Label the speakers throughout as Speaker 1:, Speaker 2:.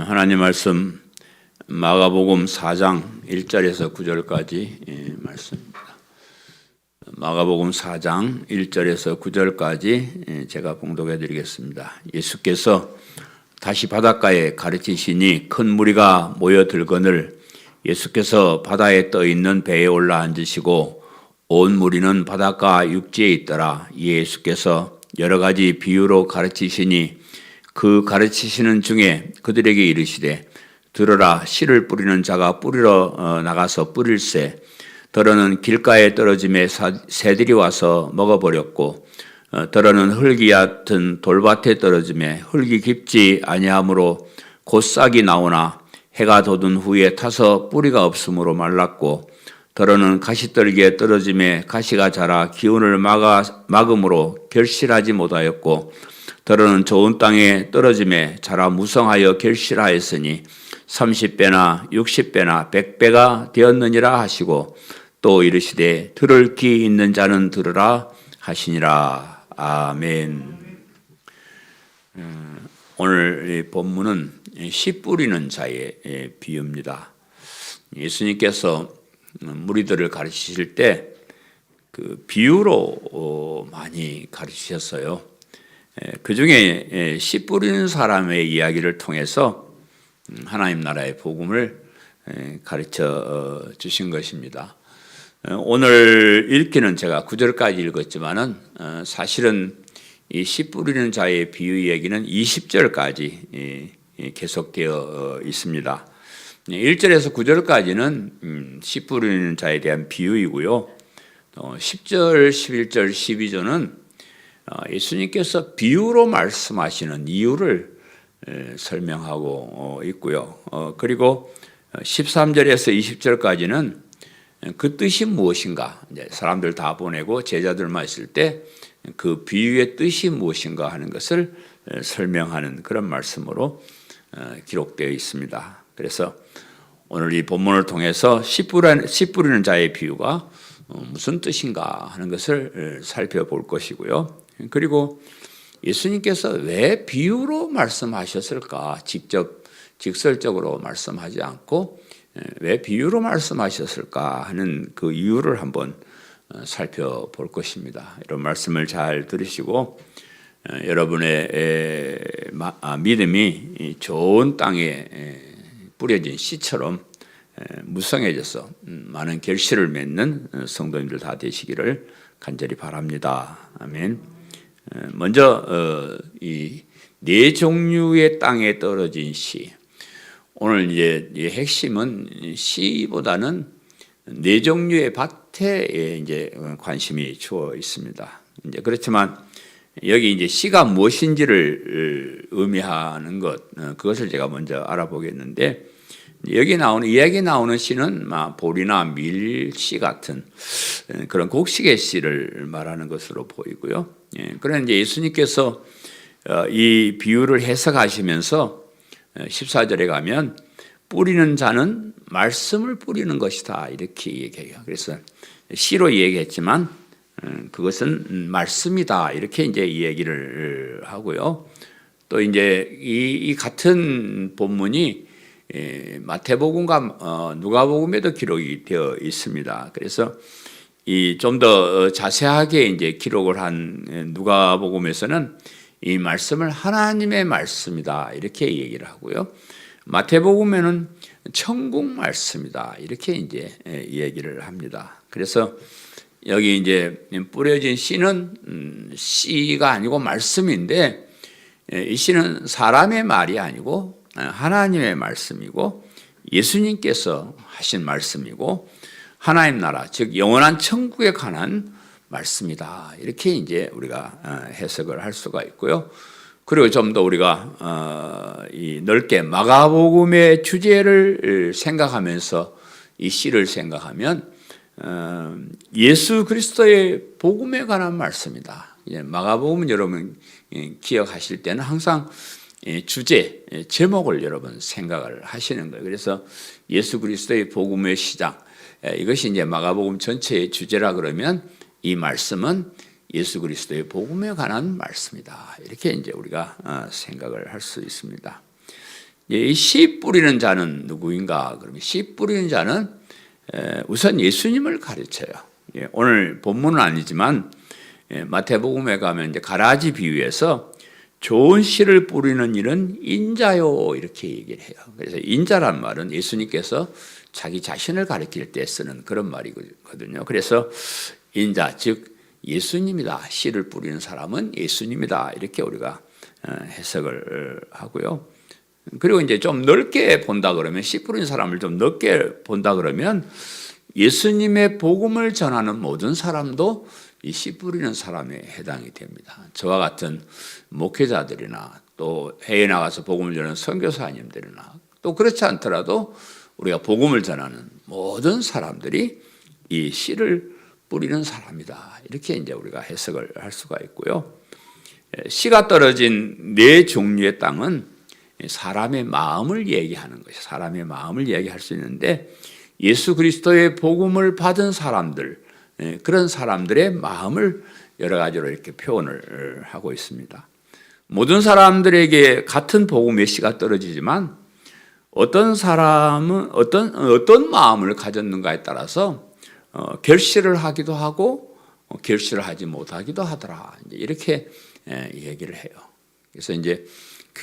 Speaker 1: 하나님 말씀 마가복음 4장 1절에서 9절까지 말씀입니다. 마가복음 4장 1절에서 9절까지 제가 봉독해 드리겠습니다. 예수께서 다시 바닷가에 가르치시니 큰 무리가 모여들거늘 예수께서 바다에 떠 있는 배에 올라 앉으시고 온 무리는 바닷가 육지에 있더라. 예수께서 여러 가지 비유로 가르치시니 그 가르치시는 중에 그들에게 이르시되 들으라. 씨를 뿌리는 자가 뿌리러 나가서 뿌릴새 더러는 길가에 떨어짐에 새들이 와서 먹어버렸고 더러는 흙이 얕은 돌밭에 떨어짐에 흙이 깊지 아니하므로 곧 싹이 나오나 해가 돋은 후에 타서 뿌리가 없으므로 말랐고 더러는 가시떨기에 떨어짐에 가시가 자라 기운을 막음으로 결실하지 못하였고 더러는 좋은 땅에 떨어짐에 자라 무성하여 결실하였으니 30배나 60배나 100배가 되었느니라 하시고 또 이르시되 들을 귀 있는 자는 들으라 하시니라. 아멘. 오늘 이 본문은 씨 뿌리는 자의 비유입니다. 예수님께서 무리들을 가르치실 때 그 비유로 많이 가르치셨어요. 그 중에 씨 뿌리는 사람의 이야기를 통해서 하나님 나라의 복음을 가르쳐 주신 것입니다. 오늘 읽기는 제가 9절까지 읽었지만은 사실은 이 씨 뿌리는 자의 비유 얘기는 20절까지 계속되어 있습니다. 1절에서 9절까지는 씨 뿌리는 자에 대한 비유이고요. 10절, 11절, 12절은 예수님께서 비유로 말씀하시는 이유를 설명하고 있고요. 그리고 13절에서 20절까지는 그 뜻이 무엇인가, 이제 사람들 다 보내고 제자들만 있을 때 그 비유의 뜻이 무엇인가 하는 것을 설명하는 그런 말씀으로 기록되어 있습니다. 그래서 오늘 이 본문을 통해서 씨 뿌리는 자의 비유가 무슨 뜻인가 하는 것을 살펴볼 것이고요. 그리고 예수님께서 왜 비유로 말씀하셨을까? 직접 직설적으로 말씀하지 않고 왜 비유로 말씀하셨을까 하는 그 이유를 한번 살펴볼 것입니다. 이런 말씀을 잘 들으시고 여러분의 믿음이 좋은 땅에 뿌려진 씨처럼 무성해져서 많은 결실을 맺는 성도님들 다 되시기를 간절히 바랍니다. 아멘. 먼저 이 네 종류의 땅에 떨어진 씨. 오늘 이제 핵심은 씨보다는 네 종류의 밭에 이제 관심이 주어 있습니다. 이제 그렇지만 여기 이제 씨가 무엇인지를 의미하는 그것을 제가 먼저 알아보겠는데 여기 이야기 나오는 씨는 보리나 밀씨 같은 그런 곡식의 씨를 말하는 것으로 보이고요. 그런데 이제 예수님께서 이 비유를 해석하시면서 14절에 가면 뿌리는 자는 말씀을 뿌리는 것이다 이렇게 얘기해요. 그래서 씨로 얘기했지만 그것은 말씀이다 이렇게 이제 이 얘기를 하고요. 또 이제 이 같은 본문이 마태복음과 누가복음에도 기록이 되어 있습니다. 그래서 이 좀 더 자세하게 이제 기록을 한 누가복음에서는 이 말씀을 하나님의 말씀이다 이렇게 얘기를 하고요. 마태복음에는 천국 말씀이다 이렇게 이제 얘기를 합니다. 그래서 여기 이제 뿌려진 씨는 씨가 아니고 말씀인데 이 씨는 사람의 말이 아니고 하나님의 말씀이고 예수님께서 하신 말씀이고 하나님 나라 즉 영원한 천국에 관한 말씀이다 이렇게 이제 우리가 해석을 할 수가 있고요. 그리고 좀 더 우리가 이 넓게 마가복음의 주제를 생각하면서 이 씨를 생각하면 예수 그리스도의 복음에 관한 말씀이다. 마가복음은 여러분 기억하실 때는 항상 주제, 제목을 여러분 생각을 하시는 거예요. 그래서 예수 그리스도의 복음의 시작 이것이 이제 마가복음 전체의 주제라 그러면 이 말씀은 예수 그리스도의 복음에 관한 말씀이다. 이렇게 이제 우리가 생각을 할 수 있습니다. 씨 뿌리는 자는 누구인가? 그러면 씨 뿌리는 자는 우선 예수님을 가르쳐요. 오늘 본문은 아니지만 마태복음에 가면 이제 가라지 비유에서 좋은 씨를 뿌리는 일은 인자요 이렇게 얘기를 해요. 그래서 인자란 말은 예수님께서 자기 자신을 가리킬 때 쓰는 그런 말이거든요. 그래서 인자 즉 예수님이다. 씨를 뿌리는 사람은 예수님이다. 이렇게 우리가 해석을 하고요. 그리고 이제 좀 넓게 본다 그러면 씨 뿌리는 사람을 좀 넓게 본다 그러면 예수님의 복음을 전하는 모든 사람도 이 씨 뿌리는 사람에 해당이 됩니다. 저와 같은 목회자들이나 또 해외 나가서 복음을 전하는 선교사님들이나 또 그렇지 않더라도 우리가 복음을 전하는 모든 사람들이 이 씨를 뿌리는 사람이다. 이렇게 이제 우리가 해석을 할 수가 있고요. 씨가 떨어진 네 종류의 땅은 사람의 마음을 얘기하는 것이 사람의 마음을 얘기할 수 있는데 예수 그리스도의 복음을 받은 사람들 그런 사람들의 마음을 여러 가지로 이렇게 표현을 하고 있습니다. 모든 사람들에게 같은 복음의 씨가 떨어지지만 어떤 사람은 어떤 마음을 가졌는가에 따라서 결실을 하기도 하고 결실을 하지 못하기도 하더라. 이렇게 얘기를 해요. 그래서 이제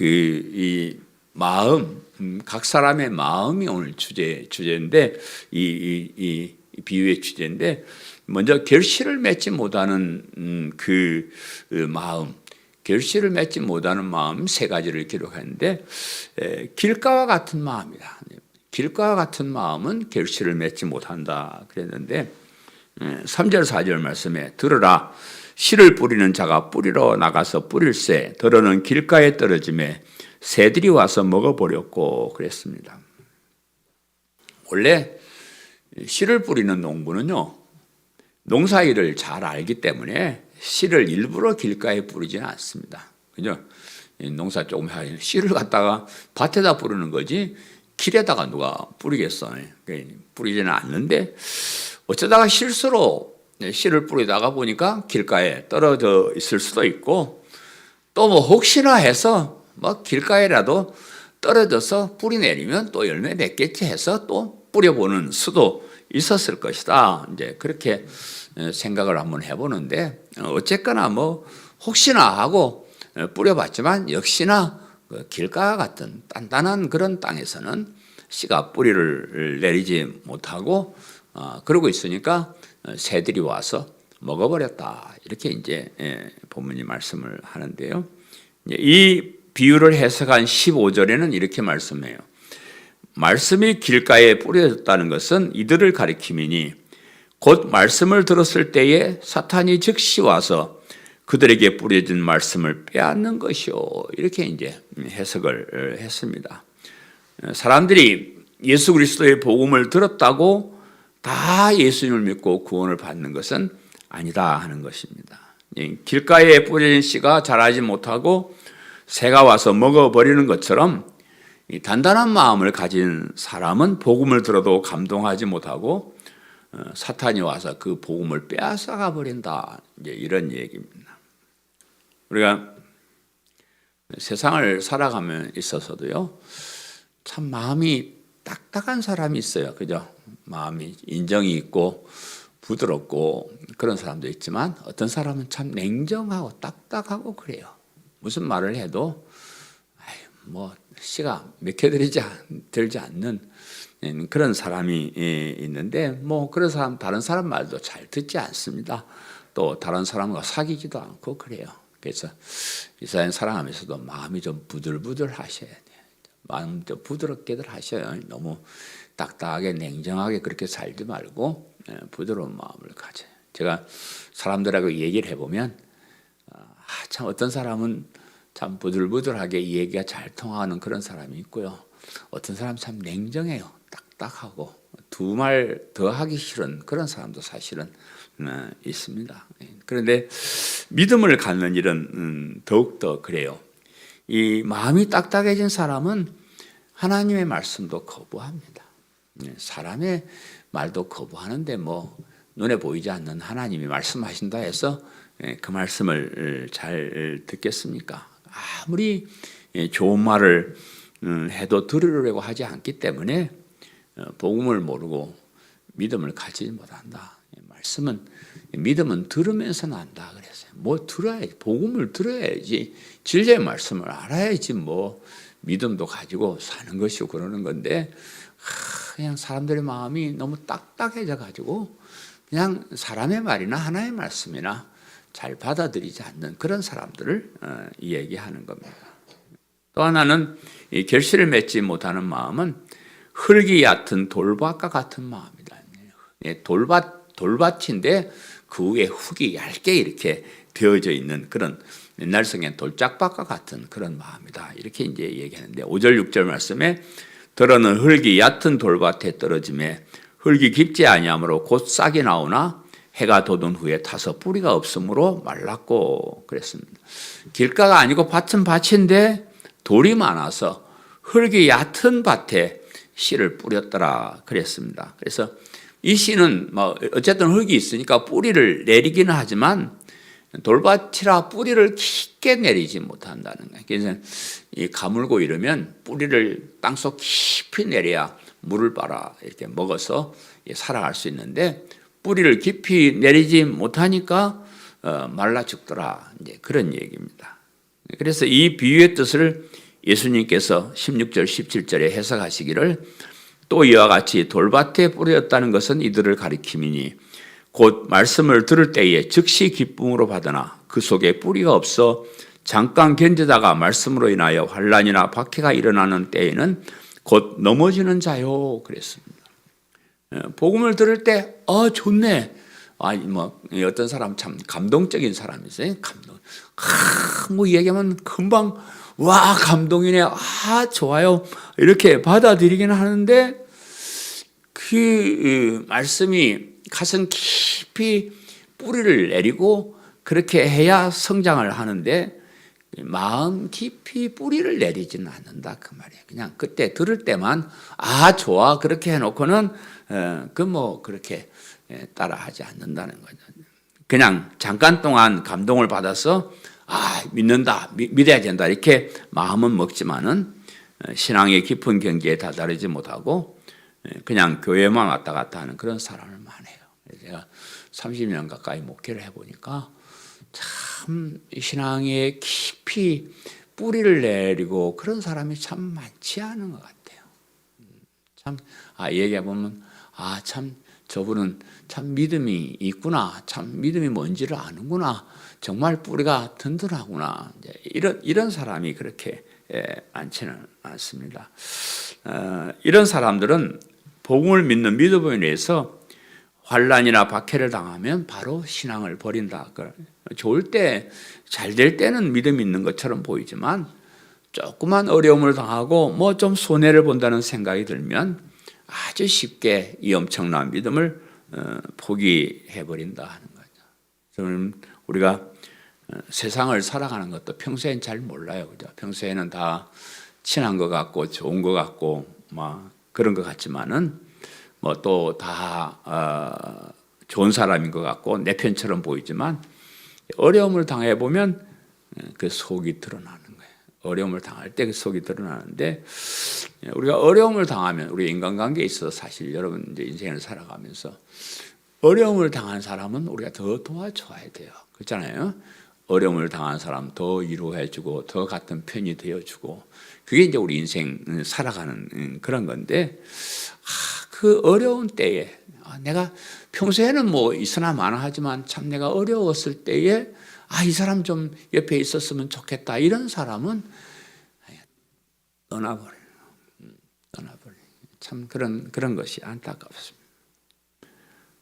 Speaker 1: 이 마음, 각 사람의 마음이 오늘 주제인데 이 비유의 주제인데 먼저 결실을 맺지 못하는 그 마음, 결실을 맺지 못하는 마음 세 가지를 기록하는데 길가와 같은 마음이다. 길가와 같은 마음은 결실을 맺지 못한다 그랬는데 3절 4절 말씀에 들으라 씨를 뿌리는 자가 뿌리러 나가서 뿌릴새 더러는 길가에 떨어짐에 새들이 와서 먹어버렸고 그랬습니다. 원래 씨를 뿌리는 농부는요 농사일을 잘 알기 때문에 씨를 일부러 길가에 뿌리지는 않습니다. 그죠? 농사 조금 하면 씨를 갖다가 밭에다 뿌리는 거지 길에다가 누가 뿌리겠어? 뿌리지는 않는데 어쩌다가 실수로 씨를 뿌리다가 보니까 길가에 떨어져 있을 수도 있고 또 뭐 혹시나 해서 뭐 길가에라도 떨어져서 뿌리 내리면 또 열매 맺겠지 해서 또 뿌려보는 수도 있었을 것이다. 이제 그렇게 생각을 한번 해보는데 어쨌거나 뭐 혹시나 하고 뿌려봤지만 역시나 그 길가 같은 단단한 그런 땅에서는 씨가 뿌리를 내리지 못하고 그러고 있으니까 새들이 와서 먹어버렸다. 이렇게 이제 본문이 말씀을 하는데요. 이 비유를 해석한 15절에는 이렇게 말씀해요. 말씀이 길가에 뿌려졌다는 것은 이들을 가리킴이니 곧 말씀을 들었을 때에 사탄이 즉시 와서 그들에게 뿌려진 말씀을 빼앗는 것이요. 이렇게 이제 해석을 했습니다. 사람들이 예수 그리스도의 복음을 들었다고 다 예수님을 믿고 구원을 받는 것은 아니다 하는 것입니다. 길가에 뿌려진 씨가 자라지 못하고 새가 와서 먹어버리는 것처럼 이 단단한 마음을 가진 사람은 복음을 들어도 감동하지 못하고 사탄이 와서 그 복음을 빼앗아가 버린다. 이제 이런 얘기입니다. 우리가 세상을 살아가면 있어서도요, 참 마음이 딱딱한 사람이 있어요. 그죠? 마음이 인정이 있고 부드럽고 그런 사람도 있지만 어떤 사람은 참 냉정하고 딱딱하고 그래요. 무슨 말을 해도 뭐 씨가 맥혀들지 않는 그런 사람이 있는데 뭐 그런 사람 다른 사람 말도 잘 듣지 않습니다. 또 다른 사람과 사귀지도 않고 그래요. 그래서 이 사람 사랑하면서도 마음이 좀 부들부들 하셔야 돼요. 마음 좀 부드럽게들 하셔요. 너무 딱딱하게 냉정하게 그렇게 살지 말고 부드러운 마음을 가져요. 제가 사람들하고 얘기를 해보면 참 어떤 사람은 참 부들부들하게 얘기가 잘 통하는 그런 사람이 있고요. 어떤 사람 참 냉정해요. 딱딱하고 두 말 더 하기 싫은 그런 사람도 사실은 있습니다. 그런데 믿음을 갖는 일은 더욱더 그래요. 이 마음이 딱딱해진 사람은 하나님의 말씀도 거부합니다. 사람의 말도 거부하는데 뭐 눈에 보이지 않는 하나님이 말씀하신다 해서 그 말씀을 잘 듣겠습니까? 아무리 좋은 말을 해도 들으려고 하지 않기 때문에 복음을 모르고 믿음을 가지지 못한다. 믿음은 들으면서 난다 그랬어요. 뭐 들어야지, 복음을 들어야지, 진리의 말씀을 알아야지 뭐 믿음도 가지고 사는 것이고 그러는 건데, 그냥 사람들의 마음이 너무 딱딱해져 가지고 그냥 사람의 말이나 하나의 말씀이나 잘 받아들이지 않는 그런 사람들을 얘기하는 겁니다. 또 하나는 이 결실을 맺지 못하는 마음은 흙이 얕은 돌밭과 같은 마음이다. 돌밭인데 그 위에 흙이 얇게 이렇게 되어져 있는 그런, 옛날 성경 돌짝밭과 같은 그런 마음이다. 이렇게 이제 얘기하는데, 5절 6절 말씀에 들어는 흙이 얕은 돌밭에 떨어짐에 흙이 깊지 아니하므로 곧 싹이 나오나 해가 돋은 후에 타서 뿌리가 없으므로 말랐고 그랬습니다. 길가가 아니고 밭은 밭인데 돌이 많아서 흙이 얕은 밭에 씨를 뿌렸더라 그랬습니다. 그래서 이 씨는 뭐 어쨌든 흙이 있으니까 뿌리를 내리기는 하지만 돌밭이라 뿌리를 깊게 내리지 못한다는 거예요. 그래서 이 가물고 이러면 뿌리를 땅속 깊이 내려야 물을 빨아 이렇게 먹어서 살아갈 수 있는데, 뿌리를 깊이 내리지 못하니까 말라 죽더라. 이제 그런 얘기입니다. 그래서 이 비유의 뜻을 예수님께서 16절 17절에 해석하시기를, 또 이와 같이 돌밭에 뿌렸다는 것은 이들을 가리킴이니 곧 말씀을 들을 때에 즉시 기쁨으로 받으나 그 속에 뿌리가 없어 잠깐 견디다가 말씀으로 인하여 환난이나 박해가 일어나는 때에는 곧 넘어지는 자요 그랬습니다. 복음을 들을 때 좋네. 뭐 어떤 사람 참 감동적인 사람이 있어요. 뭐 얘기하면 금방 와 감동이네. 좋아요. 이렇게 받아들이긴 하는데, 그 말씀이 가슴 깊이 뿌리를 내리고 그렇게 해야 성장을 하는데, 마음 깊이 뿌리를 내리지는 않는다 그 말이에요. 그냥 그때 들을 때만 좋아 그렇게 해놓고는 그렇게 따라하지 않는다는 거죠. 그냥 잠깐 동안 감동을 받아서 믿는다, 믿어야 된다 이렇게 마음은 먹지만은 신앙의 깊은 경지에 다다르지 못하고 그냥 교회만 왔다 갔다 하는 그런 사람을 많아요. 제가 30년 가까이 목회를 해보니까 참 신앙에 깊이 뿌리를 내리고 그런 사람이 참 많지 않은 것 같아요. 참 얘기해보면 참 저분은 참 믿음이 있구나, 참 믿음이 뭔지를 아는구나, 정말 뿌리가 든든하구나, 이런 사람이 그렇게 많지는 않습니다. 이런 사람들은 복음을 믿는 믿음에 의해서 환난이나 박해를 당하면 바로 신앙을 버린다. 좋을 때, 잘 될 때는 믿음이 있는 것처럼 보이지만 조그만 어려움을 당하고 뭐 좀 손해를 본다는 생각이 들면 아주 쉽게 이 엄청난 믿음을 포기해버린다 하는 거죠. 저는 우리가 세상을 살아가는 것도 평소엔 잘 몰라요. 그죠? 평소에는 다 친한 것 같고 좋은 것 같고 막 그런 것 같지만은 뭐 또 다 좋은 사람인 것 같고 내 편처럼 보이지만, 어려움을 당해 보면 그 속이 드러나는 거예요. 어려움을 당할 때 그 속이 드러나는데, 우리가 어려움을 당하면 우리 인간관계에 있어서 사실 여러분 이제 인생을 살아가면서 어려움을 당한 사람은 우리가 더 도와줘야 돼요. 그렇잖아요. 어려움을 당한 사람 더 위로해주고 더 같은 편이 되어주고, 그게 이제 우리 인생 살아가는 그런 건데, 그 어려운 때에 내가 평소에는 뭐 있으나 마나 하지만 참 내가 어려웠을 때에 이 사람 좀 옆에 있었으면 좋겠다, 이런 사람은 떠나버려요. 참 그런 것이 안타깝습니다.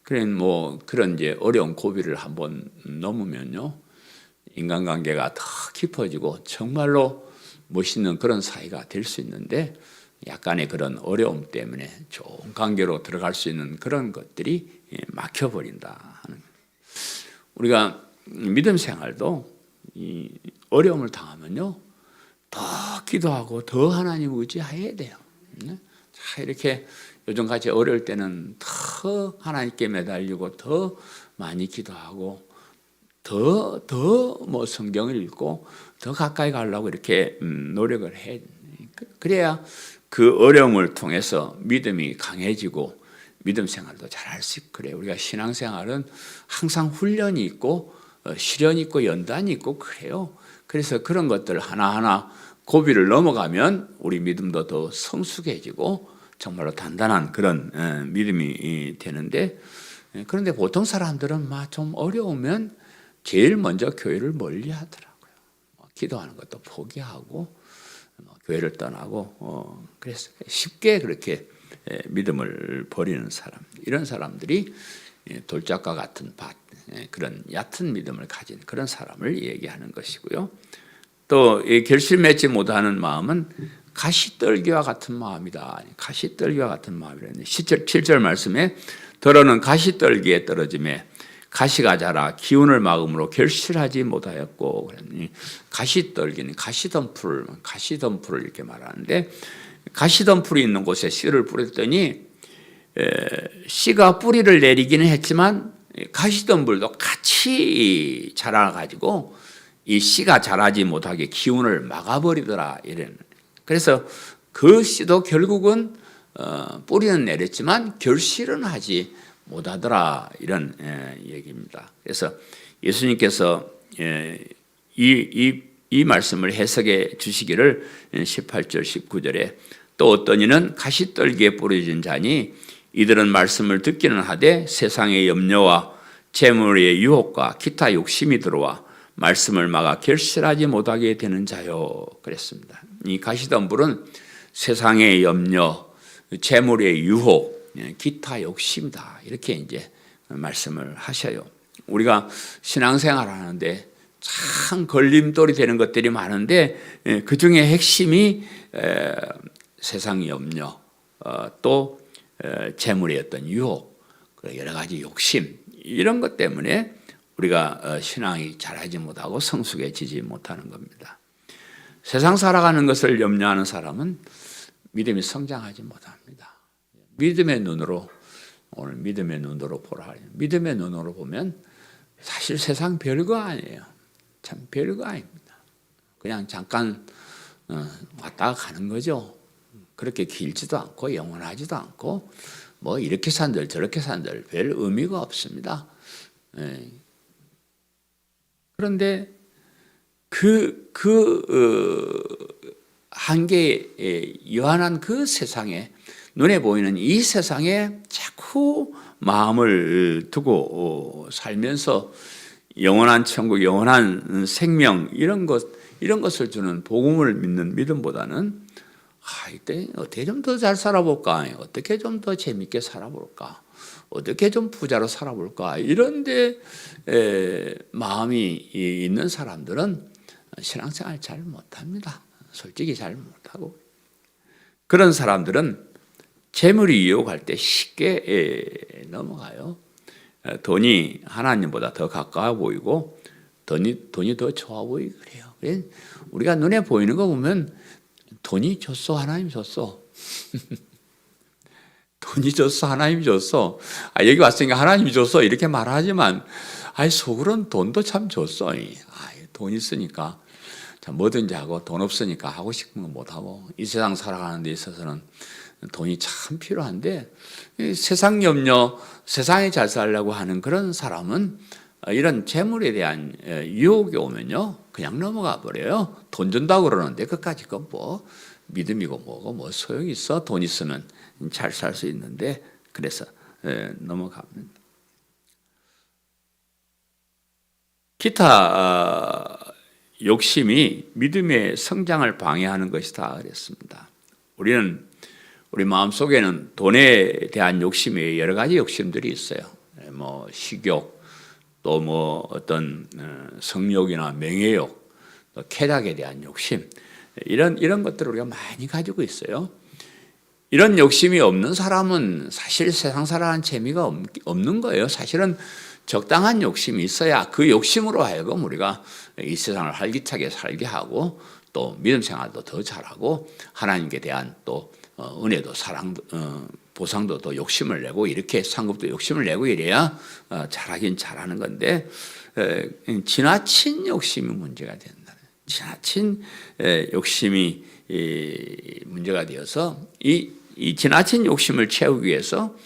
Speaker 1: 그런 이제 어려운 고비를 한번 넘으면요, 인간관계가 더 깊어지고 정말로 멋있는 그런 사이가 될 수 있는데, 약간의 그런 어려움 때문에 좋은 관계로 들어갈 수 있는 그런 것들이 막혀버린다 하는. 우리가 믿음 생활도 이 어려움을 당하면요, 더 기도하고 더 하나님 의지해야 돼요. 자, 이렇게 요즘같이 어려울 때는 더 하나님께 매달리고 더 많이 기도하고 더 뭐 성경을 읽고 더 가까이 가려고 이렇게 노력을 해. 그래야 그 어려움을 통해서 믿음이 강해지고 믿음 생활도 잘할 수 있고 그래요. 우리가 신앙생활은 항상 훈련이 있고 시련이 있고 연단이 있고 그래요. 그래서 그런 것들 하나하나 고비를 넘어가면 우리 믿음도 더 성숙해지고 정말로 단단한 그런 믿음이 되는데, 그런데 보통 사람들은 막 좀 어려우면 제일 먼저 교회를 멀리 하더라고요. 기도하는 것도 포기하고 교회를 떠나고 그래서 쉽게 그렇게 믿음을 버리는 사람, 이런 사람들이 돌짝과 같은 밭, 그런 얕은 믿음을 가진 그런 사람을 얘기하는 것이고요. 또 결실 맺지 못하는 마음은 가시떨기와 같은 마음이다. 가시떨기와 같은 마음이라는 7절 말씀에 더러는 가시떨기에 떨어짐에 가시가 자라 기운을 막음으로 결실하지 못하였고, 가시떨기는 가시덤불을 이렇게 말하는데, 가시덤불이 있는 곳에 씨를 뿌렸더니 씨가 뿌리를 내리기는 했지만 가시덤불도 같이 자라가지고 이 씨가 자라지 못하게 기운을 막아버리더라. 이런. 그래서 그 씨도 결국은 뿌리는 내렸지만 결실은 하지 못하더라. 이런 얘기입니다. 그래서 예수님께서 이 말씀을 해석해 주시기를 18절 19절에 또 어떤 이는 가시떨기에 뿌려진 자니 이들은 말씀을 듣기는 하되 세상의 염려와 재물의 유혹과 기타 욕심이 들어와 말씀을 막아 결실하지 못하게 되는 자요. 그랬습니다. 이 가시덤불은 세상의 염려, 재물의 유혹, 기타 욕심이다. 이렇게 이제 말씀을 하셔요. 우리가 신앙생활 하는데 참 걸림돌이 되는 것들이 많은데 그 중에 핵심이 세상 염려, 또 재물의 어떤 유혹, 여러 가지 욕심, 이런 것 때문에 우리가 신앙이 자라지 못하고 성숙해지지 못하는 겁니다. 세상 살아가는 것을 염려하는 사람은 믿음이 성장하지 못합니다. 믿음의 눈으로, 오늘 믿음의 눈으로 보라. 믿음의 눈으로 보면 사실 세상 별거 아니에요. 참 별거 아닙니다. 그냥 잠깐 왔다가 가는 거죠. 그렇게 길지도 않고 영원하지도 않고 뭐 이렇게 산들 저렇게 산들 별 의미가 없습니다. 그런데 한계에 유한한 그 세상에, 눈에 보이는 이 세상에 자꾸 마음을 두고 살면서 영원한 천국, 영원한 생명, 이런 것을 주는 복음을 믿는 믿음보다는 이때 어떻게 좀 더 잘 살아볼까, 어떻게 좀 더 재밌게 살아볼까, 어떻게 좀 부자로 살아볼까, 이런데 마음이 있는 사람들은 신앙생활 잘 못합니다. 솔직히 잘 못하고, 그런 사람들은 재물이 유혹할 때 쉽게 넘어가요. 돈이 하나님보다 더 가까워 보이고 돈이 더 좋아 보이고 그래요. 그래서 우리가 눈에 보이는 거 보면 돈이 줬어, 하나님 줬어. 돈이 줬어, 하나님이 줬어. 여기 왔으니까 하나님이 줬어, 이렇게 말하지만 속으로는 돈도 참 줬어. 돈 있으니까 뭐든지 하고, 돈 없으니까 하고 싶은 거 못하고, 이 세상 살아가는 데 있어서는 돈이 참 필요한데, 세상 염려, 세상에 잘 살려고 하는 그런 사람은 이런 재물에 대한 유혹이 오면요 그냥 넘어가 버려요. 돈 준다고 그러는데 그까짓 건 뭐 믿음이고 뭐고 뭐 소용이 있어. 돈 있으면 잘 살 수 있는데, 그래서 넘어갑니다. 기타 욕심이 믿음의 성장을 방해하는 것이다 그랬습니다. 우리 마음속에는 돈에 대한 욕심이 여러 가지 욕심들이 있어요. 뭐 식욕, 또 뭐 어떤 성욕이나 명예욕, 또 쾌락에 대한 욕심, 이런 것들을 우리가 많이 가지고 있어요. 이런 욕심이 없는 사람은 사실 세상 살아가는 재미가 없는 거예요. 사실은 적당한 욕심이 있어야 그 욕심으로 하여금 우리가 이 세상을 활기차게 살게 하고, 또 믿음 생활도 더 잘하고, 하나님께 대한 또 은혜도 사랑도 보상도 더 욕심을 내고, 이렇게 상급도 욕심을 내고 이래야 잘하긴 잘하는 건데, 지나친 욕심이 문제가 된다. 지나친 욕심이 문제가 되어서 이 지나친 욕심을 채우기 위해서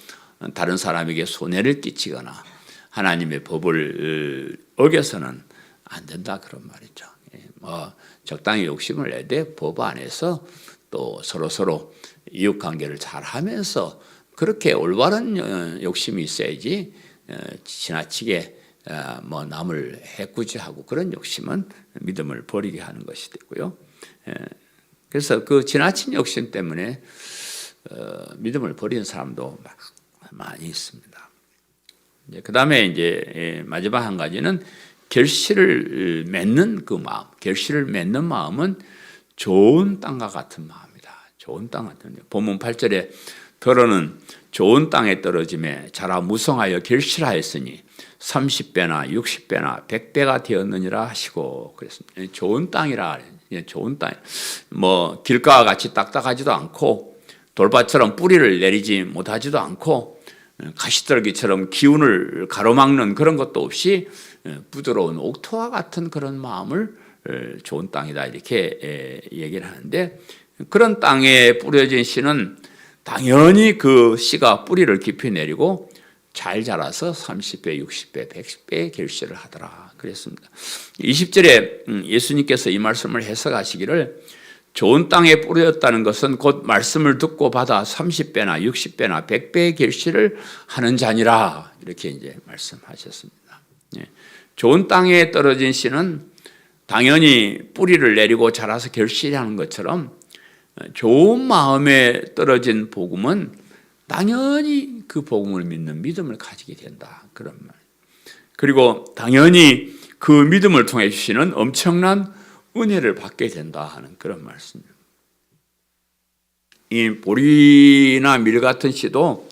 Speaker 1: 다른 사람에게 손해를 끼치거나 하나님의 법을 어겨서는 안 된다 그런 말이죠. 뭐 적당히 욕심을 내되 법 안에서 또 서로 이웃 관계를 잘 하면서 그렇게 올바른 욕심이 있어야지 지나치게 뭐 남을 해코지하고 그런 욕심은 믿음을 버리게 하는 것이 되고요. 그래서 그 지나친 욕심 때문에 믿음을 버리는 사람도 많이 있습니다. 그 다음에 이제 마지막 한 가지는 결실을 맺는 그 마음. 결실을 맺는 마음은 좋은 땅과 같은 마음이다. 좋은 땅 같은. 본문 8절에 더러는 좋은 땅에 떨어짐에 자라 무성하여 결실하였으니 30배나 60배나 100배가 되었느니라 하시고 그랬습니다. 좋은 땅이라. 좋은 땅. 뭐 길가와 같이 딱딱하지도 않고 돌밭처럼 뿌리를 내리지 못하지도 않고 가시떨기처럼 기운을 가로막는 그런 것도 없이 부드러운 옥토와 같은 그런 마음을 좋은 땅이다 이렇게 얘기를 하는데 그런 땅에 뿌려진 씨는 당연히 그 씨가 뿌리를 깊이 내리고 잘 자라서 30배, 60배, 100배의 결실을 하더라 그랬습니다. 20절에 예수님께서 이 말씀을 해석하시기를 좋은 땅에 뿌렸다는 것은 곧 말씀을 듣고 받아 30배나 60배나 100배의 결실을 하는 자니라 이렇게 이제 말씀하셨습니다. 좋은 땅에 떨어진 씨는 당연히 뿌리를 내리고 자라서 결실하는 것처럼 좋은 마음에 떨어진 복음은 당연히 그 복음을 믿는 믿음을 가지게 된다. 그런 말. 그리고 당연히 그 믿음을 통해 주시는 엄청난 은혜를 받게 된다 하는 그런 말씀입니다. 이 보리나 밀 같은 씨도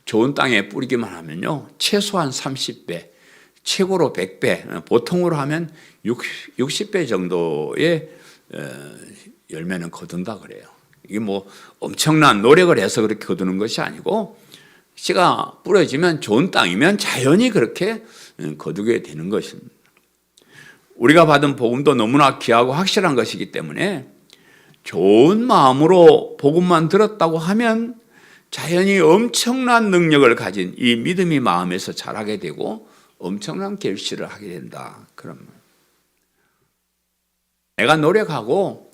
Speaker 1: 좋은 땅에 뿌리기만 하면요. 최소한 30배, 최고로 100배, 보통으로 하면 60배 정도의 열매는 거둔다 그래요. 이게 뭐 엄청난 노력을 해서 그렇게 거두는 것이 아니고 씨가 뿌려지면 좋은 땅이면 자연히 그렇게 거두게 되는 것입니다. 우리가 받은 복음도 너무나 귀하고 확실한 것이기 때문에 좋은 마음으로 복음만 들었다고 하면 자연히 엄청난 능력을 가진 이 믿음이 마음에서 자라게 되고 엄청난 결실을 하게 된다. 그런 말. 내가 노력하고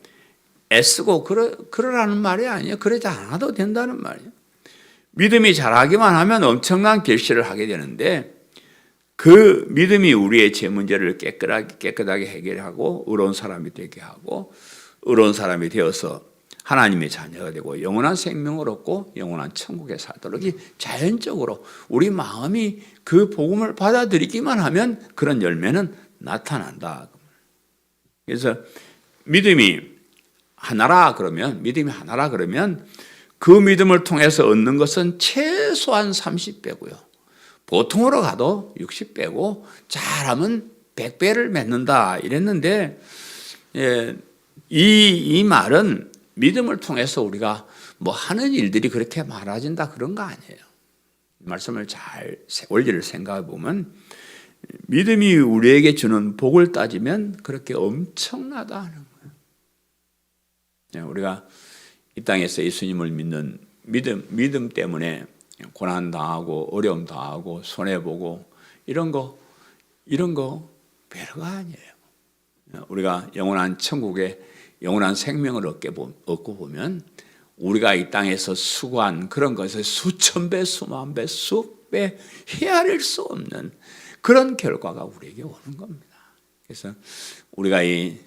Speaker 1: 애쓰고 그러라는 말이 아니에요. 그러지 않아도 된다는 말이에요. 믿음이 자라기만 하면 엄청난 결실을 하게 되는데 그 믿음이 우리의 제 문제를 깨끗하게 해결하고 의로운 사람이 되게 하고 의로운 사람이 되어서 하나님의 자녀가 되고 영원한 생명을 얻고 영원한 천국에 살도록 자연적으로 우리 마음이 그 복음을 받아들이기만 하면 그런 열매는 나타난다. 그래서 믿음이 하나라 그러면 그 믿음을 통해서 얻는 것은 최소한 30배고요. 보통으로 가도 60배고 잘하면 100배를 맺는다 이랬는데 이 말은 믿음을 통해서 우리가 뭐 하는 일들이 그렇게 많아진다 그런 거 아니에요. 말씀을 잘 원리를 생각해 보면 믿음이 우리에게 주는 복을 따지면 그렇게 엄청나다 하는 거예요. 우리가 이 땅에서 예수님을 믿는 믿음 때문에 고난 당하고 어려움 당하고 손해 보고 이런 거 별거 아니에요. 우리가 영원한 천국에 영원한 생명을 얻고 보면 우리가 이 땅에서 수고한 그런 것을 수천 배, 수만 배, 수억 배 헤아릴 수 없는 그런 결과가 우리에게 오는 겁니다. 그래서 우리가 이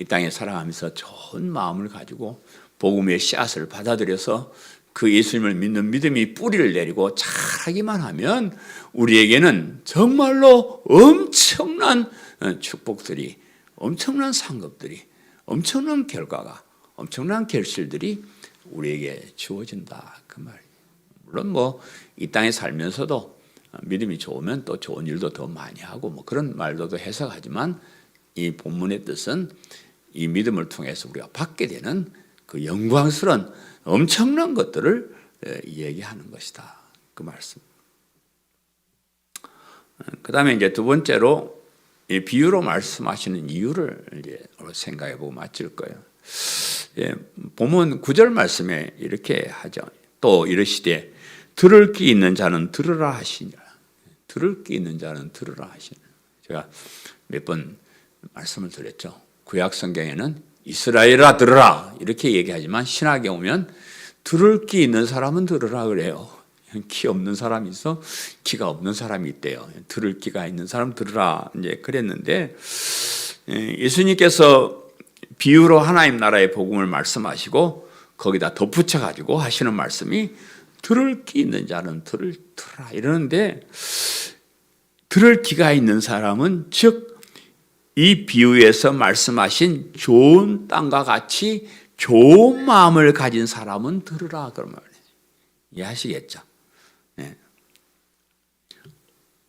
Speaker 1: 땅에 살아가면서 좋은 마음을 가지고 복음의 씨앗을 받아들여서 그 예수님을 믿는 믿음이 뿌리를 내리고 자라기만 하면 우리에게는 정말로 엄청난 축복들이, 엄청난 상급들이, 엄청난 결과가, 엄청난 결실들이 우리에게 주어진다 그 말이에요. 물론 뭐 이 땅에 살면서도 믿음이 좋으면 또 좋은 일도 더 많이 하고 뭐 그런 말도 해석하지만 이 본문의 뜻은 이 믿음을 통해서 우리가 받게 되는 그 영광스러운 엄청난 것들을 얘기하는 것이다. 그 말씀. 그 다음에 이제 두 번째로 이 비유로 말씀하시는 이유를 이제 생각해 보고 맞출 거예요. 본문 9절 말씀에 이렇게 하죠. 또 이르시되 들을 귀 있는 자는 들으라 하시니라. 들을 귀 있는 자는 들으라 하시니라. 제가 몇 번 말씀을 드렸죠. 구약 성경에는 이스라엘아 들으라 이렇게 얘기하지만 신약에 오면 들을 귀 있는 사람은 들으라 그래요. 귀 없는 사람이 있어, 귀가 없는 사람이 있대요. 들을 귀가 있는 사람 들으라 이제 그랬는데, 예수님께서 비유로 하나님 나라의 복음을 말씀하시고 거기다 덧붙여 가지고 하시는 말씀이 들을 귀 있는 자는 들으라 이러는데, 들을 귀가 있는 사람은 즉 이 비유에서 말씀하신 좋은 땅과 같이 좋은 마음을 가진 사람은 들으라 그런 말이에요. 이해하시겠죠? 네.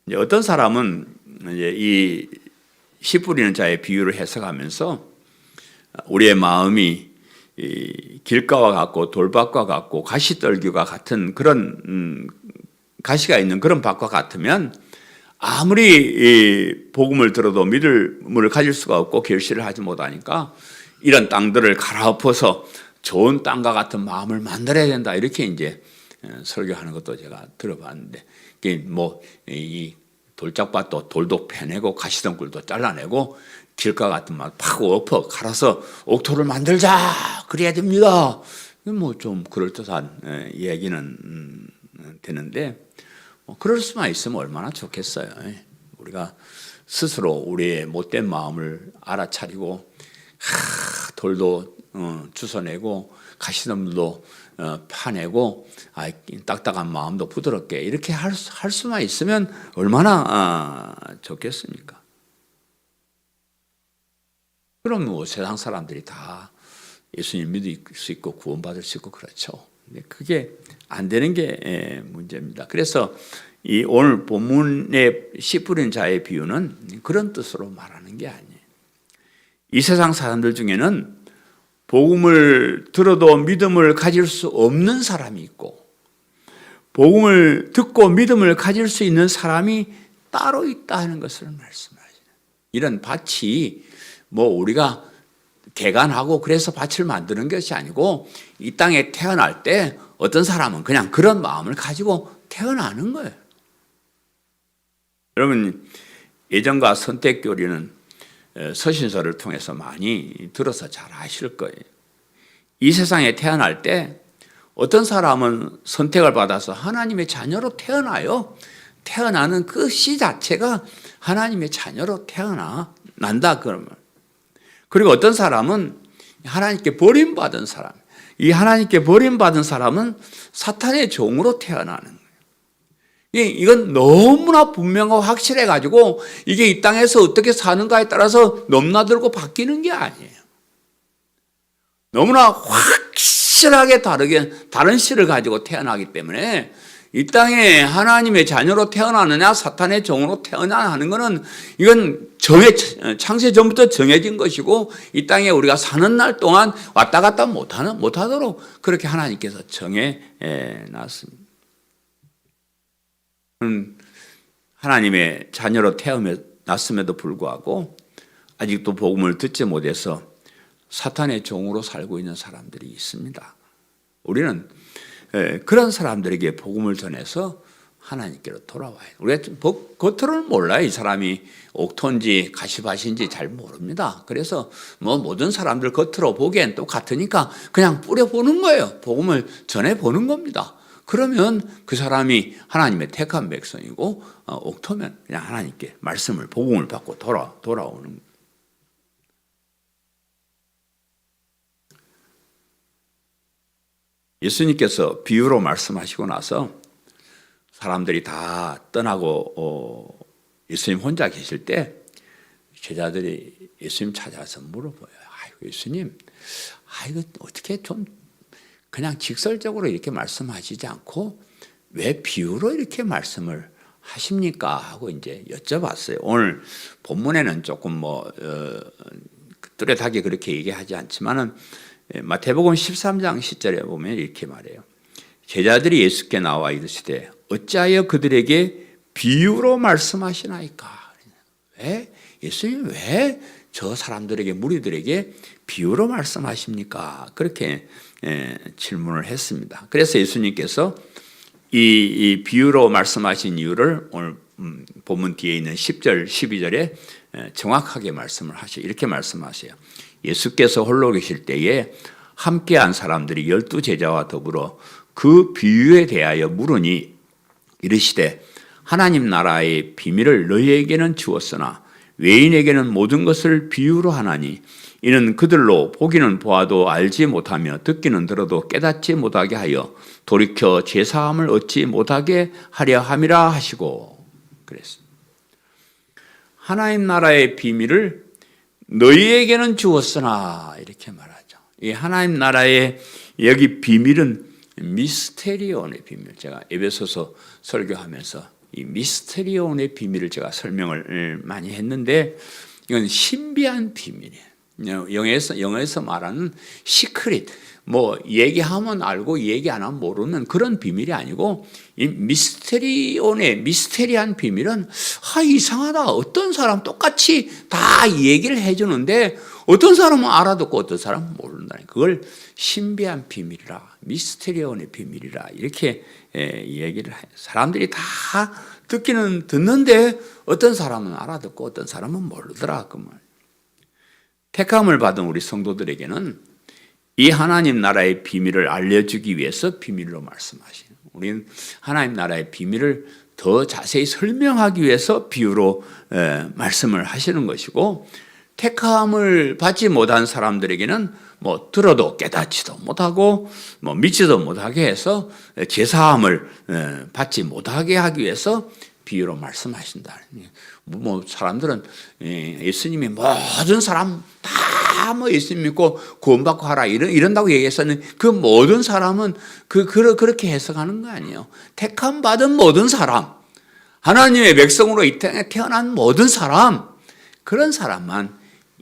Speaker 1: 이제 어떤 사람은 이제 이 씨 뿌리는 자의 비유를 해석하면서 우리의 마음이 이 길가와 같고 돌밭과 같고 가시떨기와 같은 그런 가시가 있는 그런 밭과 같으면 아무리 복음을 들어도 믿음을 가질 수가 없고 결실을 하지 못하니까 이런 땅들을 갈아엎어서 좋은 땅과 같은 마음을 만들어야 된다 이렇게 이제 설교하는 것도 제가 들어봤는데, 뭐 이 돌짝밭도 돌도 패내고 가시덩굴도 잘라내고 길가 같은 막 파고 엎어 갈아서 옥토를 만들자 그래야 됩니다. 뭐 좀 그럴듯한 이야기는 되는데, 그럴 수만 있으면 얼마나 좋겠어요. 우리가 스스로 우리의 못된 마음을 알아차리고 돌도 주워내고 가시덤도 파내고 딱딱한 마음도 부드럽게 이렇게 할 수만 있으면 얼마나 좋겠습니까? 그럼 뭐 세상 사람들이 다 예수님 믿을 수 있고 구원받을 수 있고 그렇죠. 근데 그게 안 되는 게 문제입니다. 그래서 이 오늘 본문의 씨 뿌린 자의 비유는 그런 뜻으로 말하는 게 아니에요. 이 세상 사람들 중에는 복음을 들어도 믿음을 가질 수 없는 사람이 있고, 복음을 듣고 믿음을 가질 수 있는 사람이 따로 있다는 것을 말씀하시죠. 이런 밭이 뭐 우리가 개간하고 그래서 밭을 만드는 것이 아니고, 이 땅에 태어날 때 어떤 사람은 그냥 그런 마음을 가지고 태어나는 거예요. 여러분, 예전과 선택교리는 서신서를 통해서 많이 들어서 잘 아실 거예요. 이 세상에 태어날 때 어떤 사람은 선택을 받아서 하나님의 자녀로 태어나요. 태어나는 그 씨 자체가 하나님의 자녀로 태어난다 그러면. 그리고 어떤 사람은 하나님께 버림받은 사람, 이 하나님께 버림받은 사람은 사탄의 종으로 태어나는 거예요. 이건 너무나 분명하고 확실해가지고 이게 이 땅에서 어떻게 사는가에 따라서 넘나들고 바뀌는 게 아니에요. 너무나 확실하게 다른 씨를 가지고 태어나기 때문에 이 땅에 하나님의 자녀로 태어나느냐 사탄의 종으로 태어나느냐 하는 것은 이건 창세 전부터 정해진 것이고, 이 땅에 우리가 사는 날 동안 왔다 갔다 못하도록 그렇게 하나님께서 정해놨습니다. 하나님의 자녀로 태어났음에도 불구하고 아직도 복음을 듣지 못해서 사탄의 종으로 살고 있는 사람들이 있습니다. 우리는 그런 사람들에게 복음을 전해서 하나님께로 돌아와요. 우리가 겉으로는 몰라요. 이 사람이 옥토인지 가시밭인지 잘 모릅니다. 그래서 뭐 모든 사람들 겉으로 보기엔 똑같으니까 그냥 뿌려보는 거예요. 복음을 전해보는 겁니다. 그러면 그 사람이 하나님의 택한 백성이고 옥토면 그냥 하나님께 말씀을 복음을 받고 돌아오는 거예요. 예수님께서 비유로 말씀하시고 나서 사람들이 다 떠나고 예수님 혼자 계실 때 제자들이 예수님 찾아와서 물어봐요. 아이고 예수님, 이거 어떻게 좀 그냥 직설적으로 이렇게 말씀하시지 않고 왜 비유로 이렇게 말씀을 하십니까? 하고 이제 여쭤봤어요. 오늘 본문에는 조금 뚜렷하게 그렇게 얘기하지 않지만은 마태복음 13장 10절에 보면 이렇게 말해요. 제자들이 예수께 나와 이르시되 어찌하여 그들에게 비유로 말씀하시나이까? 왜? 예수님 왜 저 사람들에게 무리들에게 비유로 말씀하십니까? 그렇게 질문을 했습니다. 그래서 예수님께서 이 비유로 말씀하신 이유를 오늘 본문 뒤에 있는 10절, 12절에 정확하게 말씀을 하셔. 이렇게 말씀하세요. 예수께서 홀로 계실 때에 함께한 사람들이 12제자와 더불어 그 비유에 대하여 물으니 이르시되 하나님 나라의 비밀을 너희에게는 주었으나 외인에게는 모든 것을 비유로 하나니 이는 그들로 보기는 보아도 알지 못하며 듣기는 들어도 깨닫지 못하게 하여 돌이켜 죄사함을 얻지 못하게 하려 함이라 하시고 그랬습니다. 하나님 나라의 비밀을 너희에게는 주었으나 이렇게 말하죠. 이 하나님 나라의 여기 비밀은 미스테리온의 비밀. 제가 에베소서 설교하면서 이 미스테리온의 비밀을 제가 설명을 많이 했는데 이건 신비한 비밀이에요. 영어에서 말하는 시크릿, 뭐 얘기하면 알고 얘기 안 하면 모르는 그런 비밀이 아니고 이 미스테리온의 미스테리한 비밀은 이상하다. 어떤 사람 똑같이 다 얘기를 해주는데 어떤 사람은 알아듣고 어떤 사람은 모른다. 그걸 신비한 비밀이라 미스테리온의 비밀이라 이렇게 얘기를 해요. 사람들이 다 듣기는 듣는데 어떤 사람은 알아듣고 어떤 사람은 모르더라. 그 말. 택함을 받은 우리 성도들에게는 이 하나님 나라의 비밀을 알려주기 위해서 비밀로 말씀하시는. 우리는 하나님 나라의 비밀을 더 자세히 설명하기 위해서 비유로 말씀을 하시는 것이고 택함을 받지 못한 사람들에게는 뭐 들어도 깨닫지도 못하고 뭐 믿지도 못하게 해서 제사함을 받지 못하게 하기 위해서 비유로 말씀하신다. 뭐 사람들은 예수님이 모든 사람 다 뭐 예수님 믿고 구원받고 하라 이런다고 얘기했었는데 그 모든 사람은 그렇게 해석하는 거 아니에요. 택함 받은 모든 사람, 하나님의 백성으로 이 땅에 태어난 모든 사람, 그런 사람만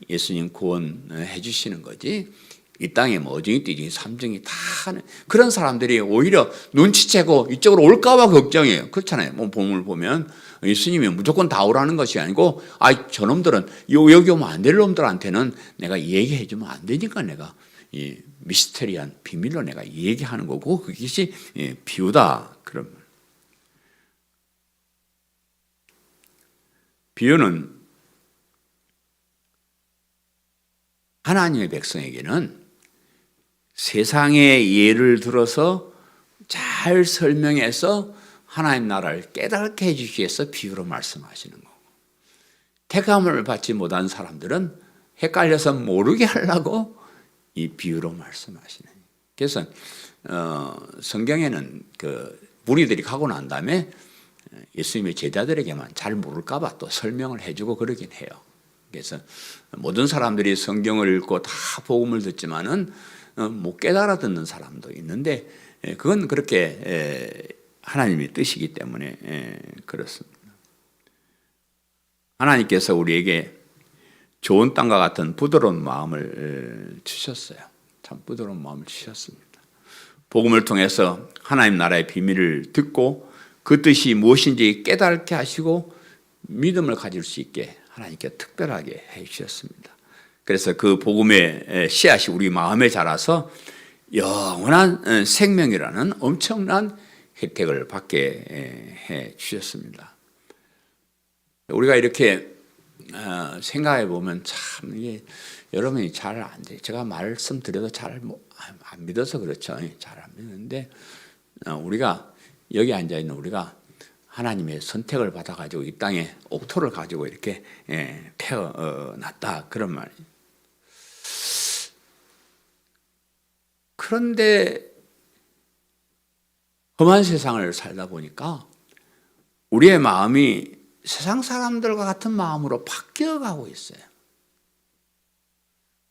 Speaker 1: 예수님 구원해 주시는 거지. 이 땅에 뭐 어중이 띠중이 삼중이 다 하는 그런 사람들이 오히려 눈치채고 이쪽으로 올까봐 걱정해요. 그렇잖아요. 뭐 본문을 보면 예수님이 무조건 다 오라는 것이 아니고 저놈들은 여기 오면 안 될 놈들한테는 내가 얘기해 주면 안 되니까 내가 이 미스테리한 비밀로 내가 얘기하는 거고 그것이 비유다. 그럼 비유는 하나님의 백성에게는 세상의 예를 들어서 잘 설명해서 하나님 나라를 깨닫게 해주기 위해서 비유로 말씀하시는 거고 택함을 받지 못한 사람들은 헷갈려서 모르게 하려고 이 비유로 말씀하시는. 그래서 성경에는 그 무리들이 가고 난 다음에 예수님의 제자들에게만 잘 모를까 봐 또 설명을 해주고 그러긴 해요. 그래서 모든 사람들이 성경을 읽고 다 복음을 듣지만은 못 깨달아 듣는 사람도 있는데 그건 그렇게 하나님의 뜻이기 때문에 그렇습니다. 하나님께서 우리에게 좋은 땅과 같은 부드러운 마음을 주셨어요. 참 부드러운 마음을 주셨습니다. 복음을 통해서 하나님 나라의 비밀을 듣고 그 뜻이 무엇인지 깨닫게 하시고 믿음을 가질 수 있게 하나님께 특별하게 해주셨습니다. 그래서 그 복음의 씨앗이 우리 마음에 자라서 영원한 생명이라는 엄청난 혜택을 받게 해 주셨습니다. 우리가 이렇게 생각해 보면 참 이게 여러분이 잘 안 돼. 제가 말씀드려도 잘 안 믿어서 그렇죠. 잘 안 믿는데 우리가 여기 앉아 있는 우리가 하나님의 선택을 받아가지고 이 땅에 옥토를 가지고 이렇게 태어났다 그런 말이에요. 그런데 험한 세상을 살다 보니까 우리의 마음이 세상 사람들과 같은 마음으로 바뀌어가고 있어요.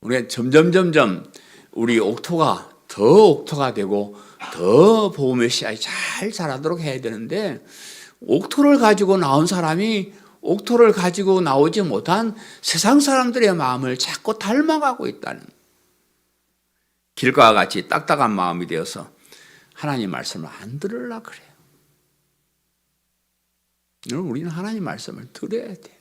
Speaker 1: 우리가 점점 우리 옥토가 더 옥토가 되고 더 복음의 씨앗이 잘 자라도록 해야 되는데 옥토를 가지고 나온 사람이 옥토를 가지고 나오지 못한 세상 사람들의 마음을 자꾸 닮아가고 있다는, 길과 같이 딱딱한 마음이 되어서 하나님 말씀을 안 들으려고 그래요. 여러분, 우리는 하나님 말씀을 들어야 돼요.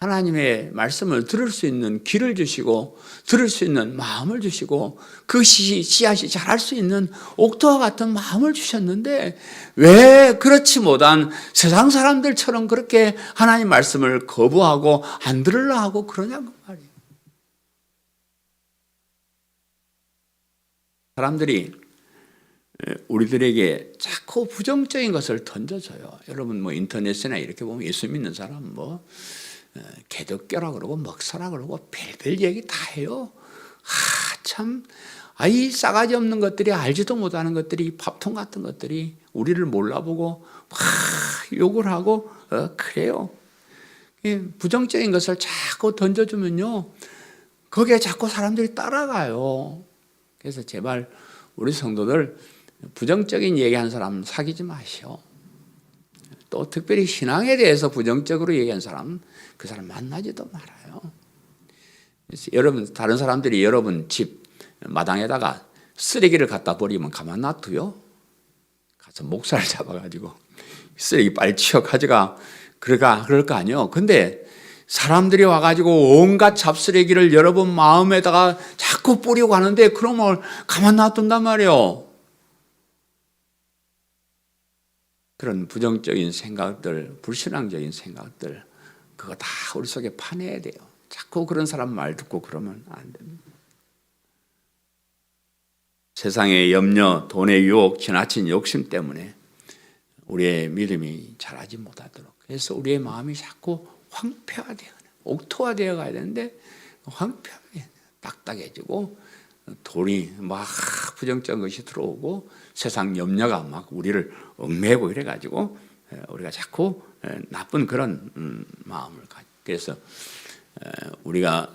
Speaker 1: 하나님의 말씀을 들을 수 있는 귀를 주시고 들을 수 있는 마음을 주시고 그 씨앗이 자랄 수 있는 옥토와 같은 마음을 주셨는데 왜 그렇지 못한 세상 사람들처럼 그렇게 하나님 말씀을 거부하고 안 들으려 하고 그러냐고 말이에요. 사람들이 우리들에게 자꾸 부정적인 것을 던져줘요. 여러분 뭐 인터넷이나 이렇게 보면 예수 믿는 사람 뭐 개독교라 그러고 먹사라 그러고 별별 얘기 다 해요. 참, 이 싸가지 없는 것들이 알지도 못하는 것들이 밥통 같은 것들이 우리를 몰라보고 욕을 하고 그래요. 부정적인 것을 자꾸 던져주면요, 거기에 자꾸 사람들이 따라가요. 그래서 제발 우리 성도들 부정적인 얘기하는 사람 사귀지 마시오. 또 특별히 신앙에 대해서 부정적으로 얘기하는 사람, 그 사람 만나지도 말아요. 여러분, 다른 사람들이 여러분 집 마당에다가 쓰레기를 갖다 버리면 가만 놔두요? 가서 목살을 잡아가지고 쓰레기 빨리 치워 가져가 그럴 거 아니에요. 근데 사람들이 와가지고 온갖 잡쓰레기를 여러분 마음에다가 자꾸 뿌리고 가는데 그러면 가만 놔둔단 말이에요. 그런 부정적인 생각들, 불신앙적인 생각들, 그거 다 우리 속에 파내야 돼요. 자꾸 그런 사람 말 듣고 그러면 안 됩니다. 세상의 염려, 돈의 유혹, 지나친 욕심 때문에 우리의 믿음이 자라지 못하도록, 그래서 우리의 마음이 자꾸 황폐화되어, 옥토화되어 가야 되는데 황폐하게 딱딱해지고 돌이 막 부정적인 것이 들어오고 세상 염려가 막 우리를 얽매고 이래가지고 우리가 자꾸 나쁜 그런 마음을 가지고, 그래서 우리가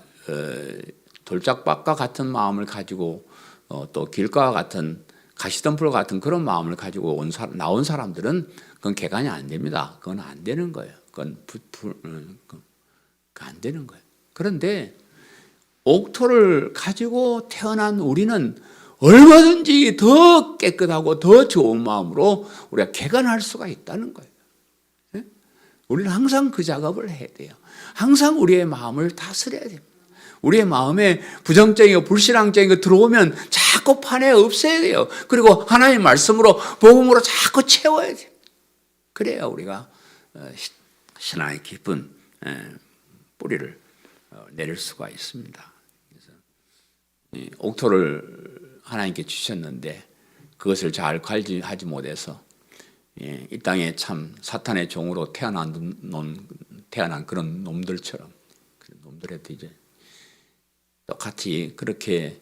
Speaker 1: 돌짝밭과 같은 마음을 가지고 또 길가와 같은 가시덤불 같은 그런 마음을 가지고 나온 사람들은 그건 개간이 안 됩니다. 그건 안 되는 거예요. 그건 안 되는 거예요. 그런데 옥토를 가지고 태어난 우리는 얼마든지 더 깨끗하고 더 좋은 마음으로 우리가 개간할 수가 있다는 거예요. 우리는 항상 그 작업을 해야 돼요. 항상 우리의 마음을 다스려야 됩니다. 우리의 마음에 부정적이고 불신앙적인 거 들어오면 자꾸 판에 없애야 돼요. 그리고 하나님의 말씀으로 복음으로 자꾸 채워야 돼요. 그래야 우리가 신앙의 깊은 뿌리를 내릴 수가 있습니다. 그래서 옥토를 하나님께 주셨는데 그것을 잘 관리하지 못해서 이 땅에 참 사탄의 종으로 태어난 그런 놈들처럼, 그런 놈들한테 이제 똑같이 그렇게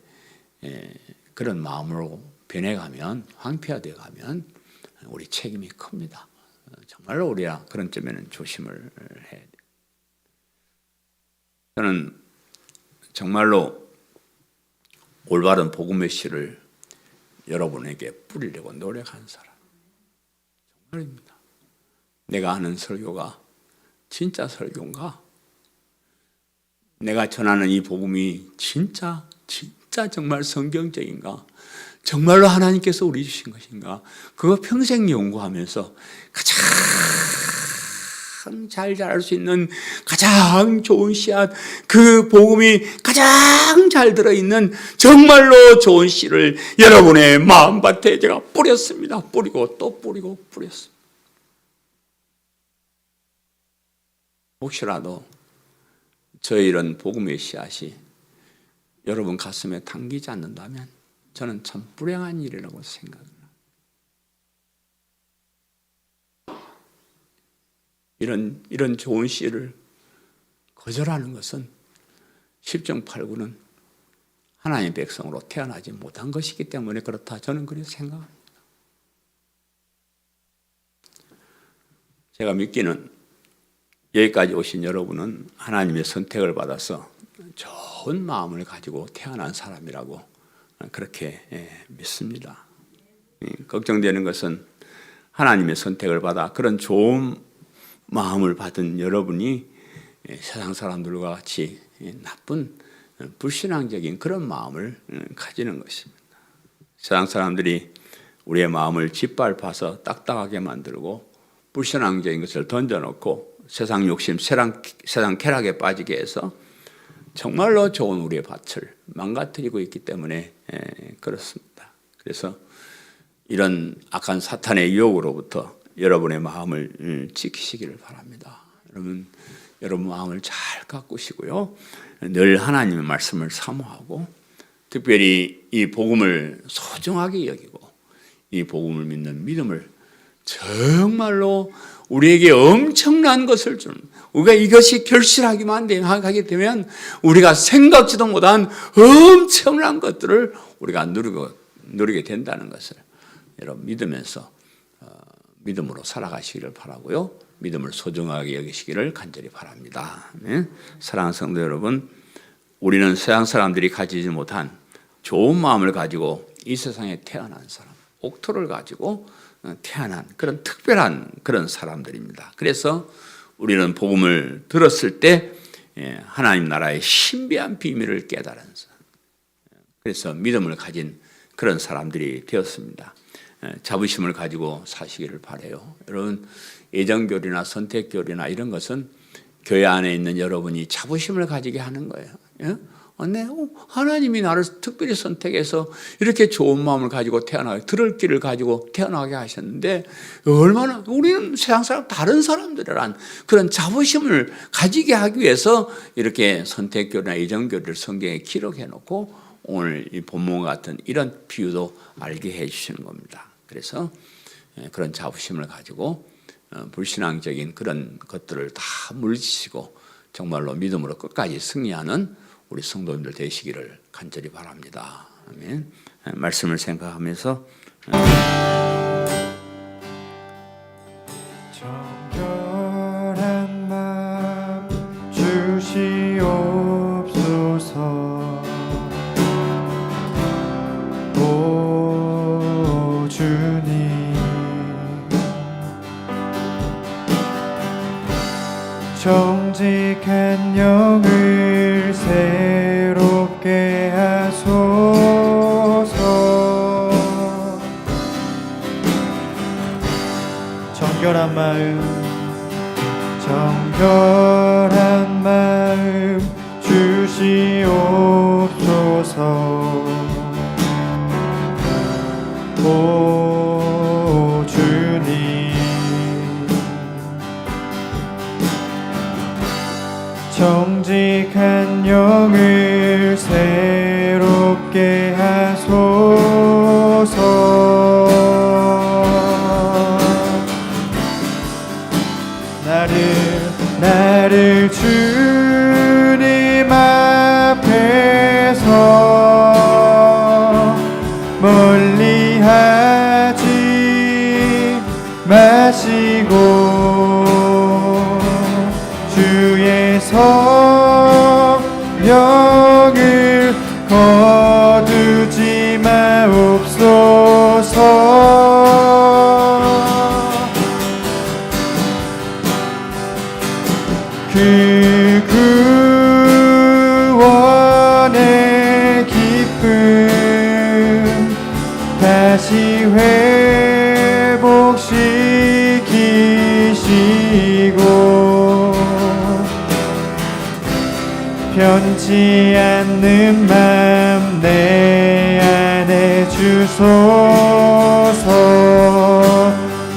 Speaker 1: 그런 마음으로 변해가면, 황폐화되어 가면 우리 책임이 큽니다. 정말로 우리가 그런 점에는 조심을 해야 돼요. 저는 정말로 올바른 복음의 씨를 여러분에게 뿌리려고 노력한 사람, 정말입니다. 내가 하는 설교가 진짜 설교인가? 내가 전하는 이 복음이 진짜 정말 성경적인가? 정말로 하나님께서 우리 주신 것인가? 그거 평생 연구하면서 가장 잘 자랄 수 있는 가장 좋은 씨앗, 그 복음이 가장 잘 들어있는 정말로 좋은 씨를 여러분의 마음밭에 제가 뿌렸습니다. 뿌리고 또 뿌리고 뿌렸습니다. 혹시라도 저의 이런 복음의 씨앗이 여러분 가슴에 당기지 않는다면 저는 참 불행한 일이라고 생각합니다. 이런 좋은 씨를 거절하는 것은 십정팔구는 하나님의 백성으로 태어나지 못한 것이기 때문에 그렇다, 저는 그렇게 생각합니다. 제가 믿기는 여기까지 오신 여러분은 하나님의 선택을 받아서 좋은 마음을 가지고 태어난 사람이라고 그렇게 믿습니다. 걱정되는 것은 하나님의 선택을 받아 그런 좋은 마음을 받은 여러분이 세상 사람들과 같이 나쁜 불신앙적인 그런 마음을 가지는 것입니다. 세상 사람들이 우리의 마음을 짓밟아서 딱딱하게 만들고 불신앙적인 것을 던져놓고 세상 욕심, 세상 쾌락에 빠지게 해서 정말로 좋은 우리의 밭을 망가뜨리고 있기 때문에 그렇습니다. 그래서 이런 악한 사탄의 유혹으로부터 여러분의 마음을 지키시기를 바랍니다. 여러분 마음을 잘 가꾸시고요. 늘 하나님의 말씀을 사모하고 특별히 이 복음을 소중하게 여기고 이 복음을 믿는 믿음을 정말로 우리에게 엄청난 것을 주는, 우리가 이것이 결실하기만 하게 되면 우리가 생각지도 못한 엄청난 것들을 우리가 누리게 된다는 것을 여러분 믿으면서 믿음으로 살아가시기를 바라고요. 믿음을 소중하게 여기시기를 간절히 바랍니다. 네? 사랑하는 성도 여러분, 우리는 세상 사람들이 가지지 못한 좋은 마음을 가지고 이 세상에 태어난 사람, 옥토를 가지고 태어난 그런 특별한 그런 사람들입니다. 그래서 우리는 복음을 들었을 때 하나님 나라의 신비한 비밀을 깨달은 사람, 그래서 믿음을 가진 그런 사람들이 되었습니다. 자부심을 가지고 사시기를 바라요. 여러분, 예정교리나 선택교리나 이런 것은 교회 안에 있는 여러분이 자부심을 가지게 하는 거예요. 하나님이 나를 특별히 선택해서 이렇게 좋은 마음을 가지고 태어나게, 들을 길을 가지고 태어나게 하셨는데 얼마나 우리는 세상 사람, 다른 사람들이란 그런 자부심을 가지게 하기 위해서 이렇게 선택교리나 예정교리를 성경에 기록해 놓고 오늘 이 본문 같은 이런 비유도 알게 해 주시는 겁니다. 그래서 그런 자부심을 가지고 불신앙적인 그런 것들을 다 물리치고 정말로 믿음으로 끝까지 승리하는 우리 성도님들 되시기를 간절히 바랍니다. 아멘. 말씀을 생각하면서
Speaker 2: 정결한 마음 주시옵소서. 오 주님, 정직한 영을 새롭게 하소서. 정결한 마음 주시옵소서. 오 주님, 정직한 영을 새롭게 하소서. 나를 주님 앞에서 멀리하지 마시고 주의 성령을 거두지 마옵소서. 그 구원의 기쁨 다시 회복시키시고 변치 않는 맘 내 안에 주소서.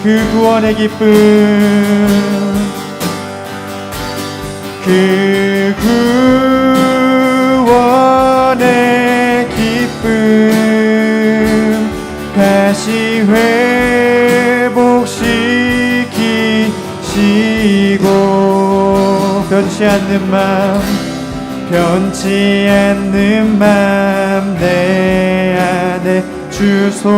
Speaker 2: 그 구원의 기쁨, 그 구원의 기쁨 다시 회복시키시고 변치 않는 맘 내 안에 주소서.